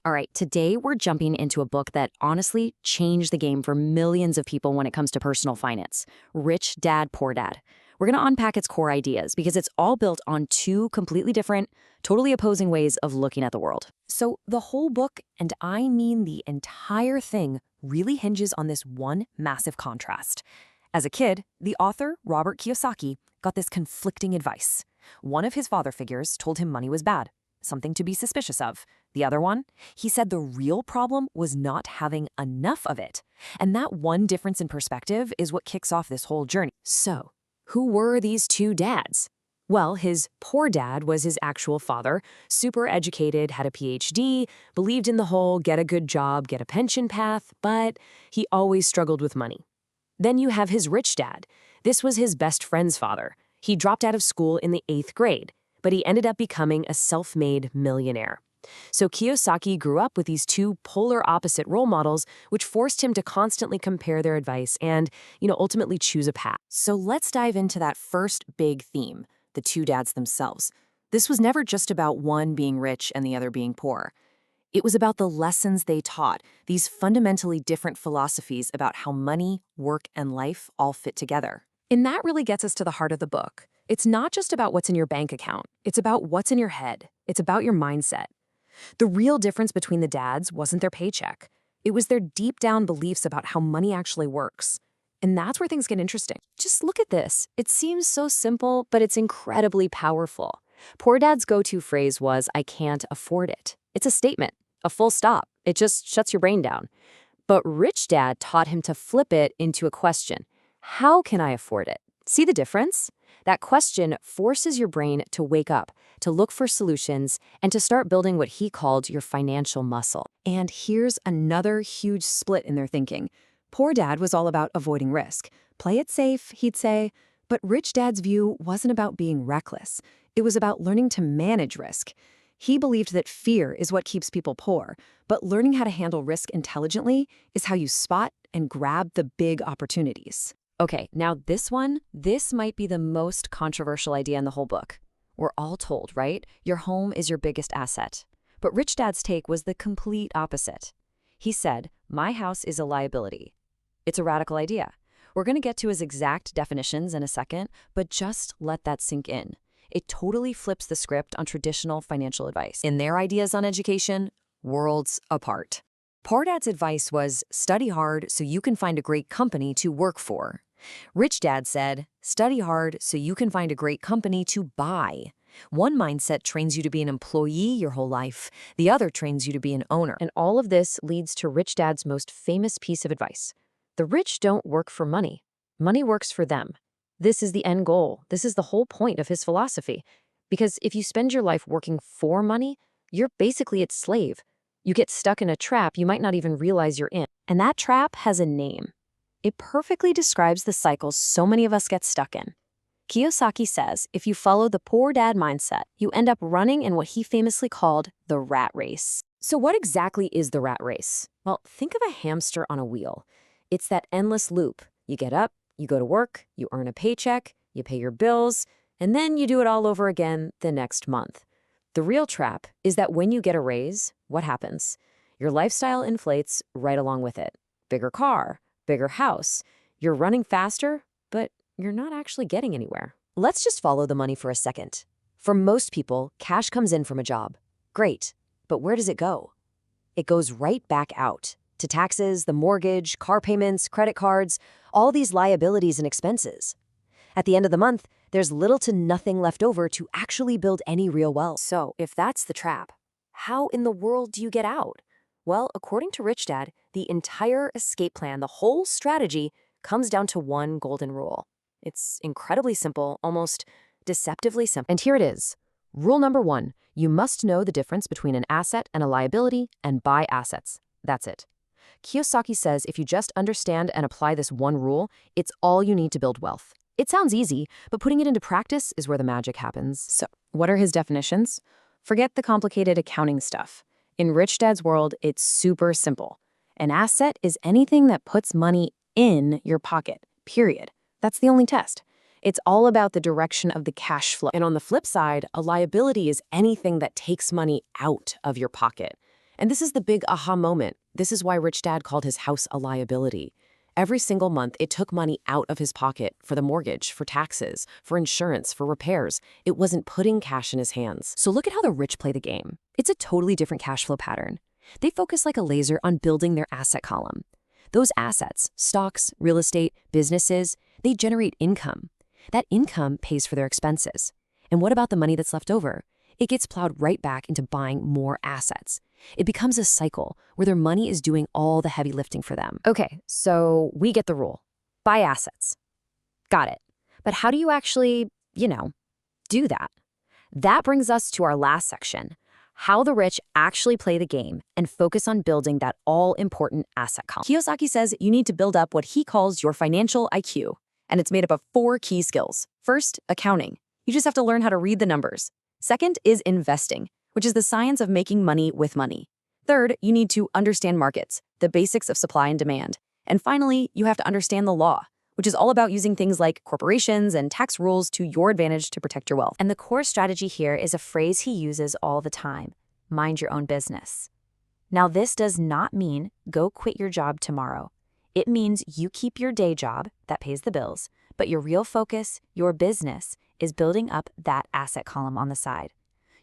All right, today we're jumping into a book that honestly changed the game for millions of people when it comes to personal finance, Rich Dad, Poor Dad. We're going to unpack its core ideas because it's all built on two completely different, totally opposing ways of looking at the world. So the whole book, and I mean the entire thing, really hinges on this one massive contrast. As a kid, the author, Robert Kiyosaki, got this conflicting advice. One of his father figures told him money was bad, something to be suspicious of. The other one, he said the real problem was not having enough of it. And that one difference in perspective is what kicks off this whole journey. So, who were these two dads? Well, his poor dad was his actual father, super educated, had a PhD, believed in the whole get a good job, get a pension path, but he always struggled with money. Then you have his rich dad. This was his best friend's father. He dropped out of school in the 8th grade, but he ended up becoming a self-made millionaire. So Kiyosaki grew up with these two polar opposite role models, which forced him to constantly compare their advice and, ultimately choose a path. So let's dive into that first big theme, the two dads themselves. This was never just about one being rich and the other being poor. It was about the lessons they taught, these fundamentally different philosophies about how money, work, and life all fit together. And that really gets us to the heart of the book. It's not just about what's in your bank account. It's about what's in your head. It's about your mindset. The real difference between the dads wasn't their paycheck. It was their deep down beliefs about how money actually works. And that's where things get interesting. Just look at this. It seems so simple, but it's incredibly powerful. Poor Dad's go-to phrase was, "I can't afford it." It's a statement, a full stop. It just shuts your brain down. But Rich Dad taught him to flip it into a question. How can I afford it? See the difference? That question forces your brain to wake up, to look for solutions, and to start building what he called your financial muscle. And here's another huge split in their thinking. Poor Dad was all about avoiding risk. Play it safe, he'd say. But Rich Dad's view wasn't about being reckless. It was about learning to manage risk. He believed that fear is what keeps people poor, but learning how to handle risk intelligently is how you spot and grab the big opportunities. Okay, now this might be the most controversial idea in the whole book. We're all told, right? Your home is your biggest asset. But Rich Dad's take was the complete opposite. He said, my house is a liability. It's a radical idea. We're going to get to his exact definitions in a second, but just let that sink in. It totally flips the script on traditional financial advice. In their ideas on education, worlds apart. Poor Dad's advice was, study hard so you can find a great company to work for. Rich Dad said, study hard so you can find a great company to buy. One mindset trains you to be an employee your whole life. The other trains you to be an owner. And all of this leads to Rich Dad's most famous piece of advice. The rich don't work for money. Money works for them. This is the end goal. This is the whole point of his philosophy. Because if you spend your life working for money, you're basically its slave. You get stuck in a trap you might not even realize you're in. And that trap has a name. It perfectly describes the cycles so many of us get stuck in. Kiyosaki says if you follow the poor dad mindset, you end up running in what he famously called the rat race. So what exactly is the rat race? Well, think of a hamster on a wheel. It's that endless loop. You get up, you go to work, you earn a paycheck, you pay your bills, and then you do it all over again the next month. The real trap is that when you get a raise, what happens? Your lifestyle inflates right along with it. Bigger car, bigger house. You're running faster, but you're not actually getting anywhere. Let's just follow the money for a second. For most people, cash comes in from a job. Great, but where does it go? It goes right back out to taxes, the mortgage, car payments, credit cards, all these liabilities and expenses. At the end of the month, there's little to nothing left over to actually build any real wealth. So if that's the trap, how in the world do you get out? Well, according to Rich Dad, the entire escape plan, the whole strategy, comes down to one golden rule. It's incredibly simple, almost deceptively simple. And here it is. Rule number 1, you must know the difference between an asset and a liability and buy assets. That's it. Kiyosaki says if you just understand and apply this one rule, it's all you need to build wealth. It sounds easy, but putting it into practice is where the magic happens. So, what are his definitions? Forget the complicated accounting stuff. In Rich Dad's world, it's super simple. An asset is anything that puts money in your pocket, period. That's the only test. It's all about the direction of the cash flow. And on the flip side, a liability is anything that takes money out of your pocket. And this is the big aha moment. This is why Rich Dad called his house a liability. Every single month, it took money out of his pocket for the mortgage, for taxes, for insurance, for repairs. It wasn't putting cash in his hands. So look at how the rich play the game. It's a totally different cash flow pattern. They focus like a laser on building their asset column. Those assets, stocks, real estate, businesses, they generate income. That income pays for their expenses. And what about the money that's left over? It gets plowed right back into buying more assets. It becomes a cycle where their money is doing all the heavy lifting for them. Okay, so we get the rule. Buy assets. Got it. But how do you actually, do that? That brings us to our last section, how the rich actually play the game and focus on building that all-important asset column. Kiyosaki says you need to build up what he calls your financial IQ, and it's made up of 4 key skills. First, accounting. You just have to learn how to read the numbers. Second is investing, which is the science of making money with money. Third, you need to understand markets, the basics of supply and demand. And finally, you have to understand the law, which is all about using things like corporations and tax rules to your advantage to protect your wealth. And the core strategy here is a phrase he uses all the time: mind your own business. Now, this does not mean go quit your job tomorrow. It means you keep your day job that pays the bills, but your real focus, your business, is building up that asset column on the side.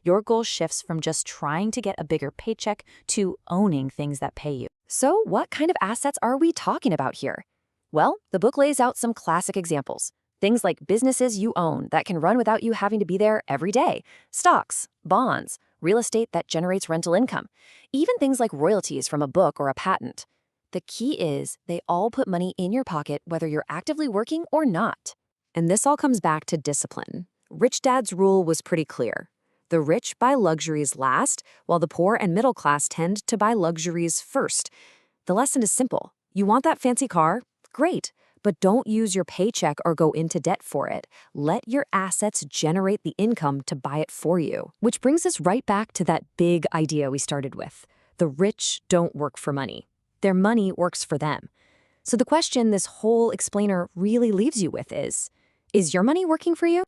Your goal shifts from just trying to get a bigger paycheck to owning things that pay you. So what kind of assets are we talking about here? Well, the book lays out some classic examples. Things like businesses you own that can run without you having to be there every day, stocks, bonds, real estate that generates rental income, even things like royalties from a book or a patent. The key is they all put money in your pocket whether you're actively working or not. And this all comes back to discipline. Rich Dad's rule was pretty clear. The rich buy luxuries last, while the poor and middle class tend to buy luxuries first. The lesson is simple. You want that fancy car? Great. But don't use your paycheck or go into debt for it. Let your assets generate the income to buy it for you. Which brings us right back to that big idea we started with. The rich don't work for money. Their money works for them. So the question this whole explainer really leaves you with is your money working for you?